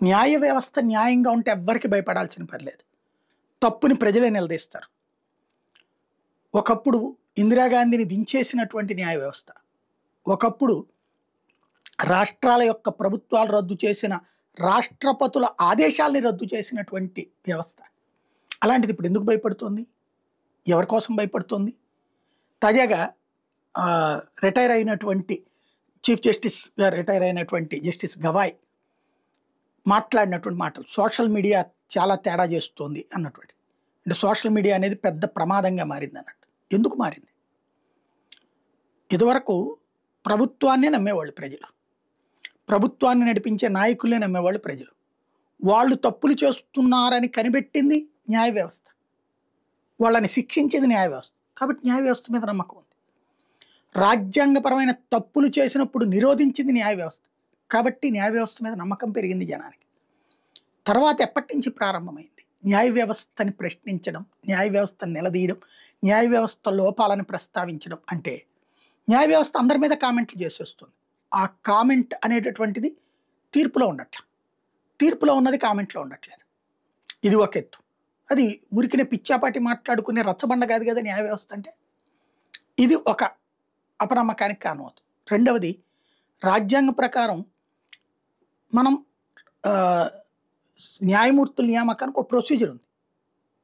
న్యాయ వ్యవస్థ న్యాయంగా ఉంటే ఎవ్వరికి భయపడాల్సిన పని లేదు. తప్పుని ప్రజలే నిలదీస్తారు. ఒకప్పుడు ఇందిరాగాంధీని దించేసినటువంటి న్యాయ వ్యవస్థ, ఒకప్పుడు రాష్ట్రాల యొక్క ప్రభుత్వాలు రద్దు చేసిన రాష్ట్రపతుల ఆదేశాల్ని రద్దు చేసినటువంటి వ్యవస్థ. అలాంటిది ఇప్పుడు ఎందుకు భయపడుతుంది? ఎవరి కోసం భయపడుతుంది? తాజాగా రిటైర్ అయినటువంటి చీఫ్ జస్టిస్గా రిటైర్ అయినటువంటి జస్టిస్ గవాయ్ మాట్లాడినటువంటి మాటలు సోషల్ మీడియా చాలా తేడా చేస్తుంది అన్నటువంటి. అంటే సోషల్ మీడియా అనేది పెద్ద ప్రమాదంగా మారింది అన్నట్టు. ఎందుకు మారింది? ఇదివరకు ప్రభుత్వాన్నే నమ్మేవాళ్ళు ప్రజలు, ప్రభుత్వాన్ని నడిపించే నాయకులే నమ్మేవాళ్ళు ప్రజలు. వాళ్ళు తప్పులు చేస్తున్నారని కనిపెట్టింది న్యాయ వ్యవస్థ, వాళ్ళని శిక్షించేది న్యాయ వ్యవస్థ. కాబట్టి న్యాయ వ్యవస్థ మీద నమ్మకం ఉంది. రాజ్యాంగపరమైన తప్పులు చేసినప్పుడు నిరోధించింది న్యాయ వ్యవస్థ. కాబట్టి న్యాయ వ్యవస్థ మీద నమ్మకం పెరిగింది జనానికి. తర్వాత ఎప్పటి నుంచి ప్రారంభమైంది? న్యాయ వ్యవస్థని ప్రశ్నించడం, న్యాయ వ్యవస్థను నిలదీయడం, న్యాయ వ్యవస్థ లోపాలను ప్రస్తావించడం. అంటే న్యాయ వ్యవస్థ అందరి మీద కామెంట్లు చేసేస్తుంది. ఆ కామెంట్ అనేటటువంటిది తీర్పులో ఉండట్ల, తీర్పులో ఉన్నది కామెంట్లో ఉండట్లేదు. ఇది ఒక ఎత్తు. అది ఊరికినే పిచ్చాపాటి మాట్లాడుకునే రచ్చబండ కాదు కదా న్యాయ వ్యవస్థ అంటే. ఇది ఒక అపనమ్మకానికి కారణమవుతుంది. రెండవది, రాజ్యాంగ ప్రకారం మనం న్యాయమూర్తుల నియామకానికి ఒక ప్రొసీజర్ ఉంది.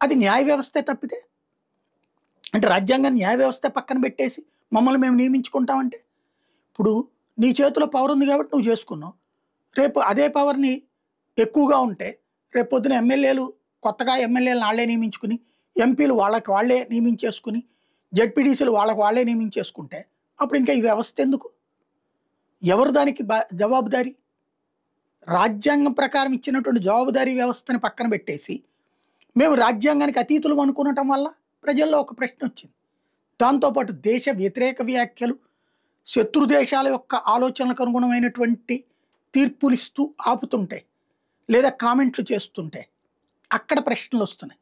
అది న్యాయ వ్యవస్థే తప్పితే, అంటే రాజ్యాంగాన్ని న్యాయ వ్యవస్థ పక్కన పెట్టేసి మమ్మల్ని మేము నియమించుకుంటామంటే, ఇప్పుడు నీ చేతిలో పవర్ ఉంది కాబట్టి నువ్వు చేసుకున్నావు. రేపు అదే పవర్ని ఎక్కువగా ఉంటే రేపు పొద్దున ఎమ్మెల్యేలు కొత్తగా ఎమ్మెల్యేలను వాళ్ళే నియమించుకుని, ఎంపీలు వాళ్ళకి వాళ్ళే నియమించేసుకుని, జెడ్పీటీసీలు వాళ్ళకి వాళ్ళే నియమించేసుకుంటే అప్పుడు ఇంకా ఈ వ్యవస్థ ఎందుకు? ఎవరు దానికి జవాబుదారీ? రాజ్యాంగం ప్రకారం ఇచ్చినటువంటి జవాబుదారీ వ్యవస్థని పక్కన పెట్టేసి మేము రాజ్యాంగానికి అతీతులం అనుకునటం వల్ల ప్రజల్లో ఒక ప్రశ్న వచ్చింది. దాంతోపాటు దేశ వ్యతిరేక వ్యాఖ్యలు, శత్రు దేశాల యొక్క ఆలోచనలకు అనుగుణమైనటువంటి తీర్పులు ఇస్తూ ఆపుతుంటాయి లేదా కామెంట్లు చేస్తుంటే అక్కడ ప్రశ్నలు వస్తున్నాయి.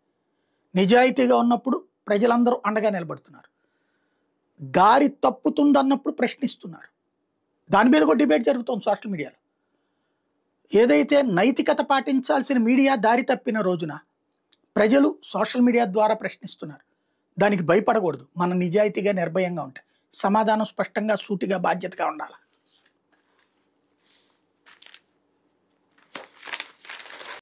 నిజాయితీగా ఉన్నప్పుడు ప్రజలందరూ అండగా నిలబడుతున్నారు, దారి తప్పుతుందన్నప్పుడు ప్రశ్నిస్తున్నారు. దాని మీద కూడా డిబేట్ జరుగుతుంది సోషల్ మీడియాలో. ఏదైతే నైతికత పాటించాల్సిన మీడియా దారి తప్పిన రోజున ప్రజలు సోషల్ మీడియా ద్వారా ప్రశ్నిస్తున్నారు. దానికి భయపడకూడదు. మన నిజాయితీగా నిర్భయంగా ఉంటాయి. సమాధానం స్పష్టంగా సూటిగా బాధ్యతగా ఉండాలి.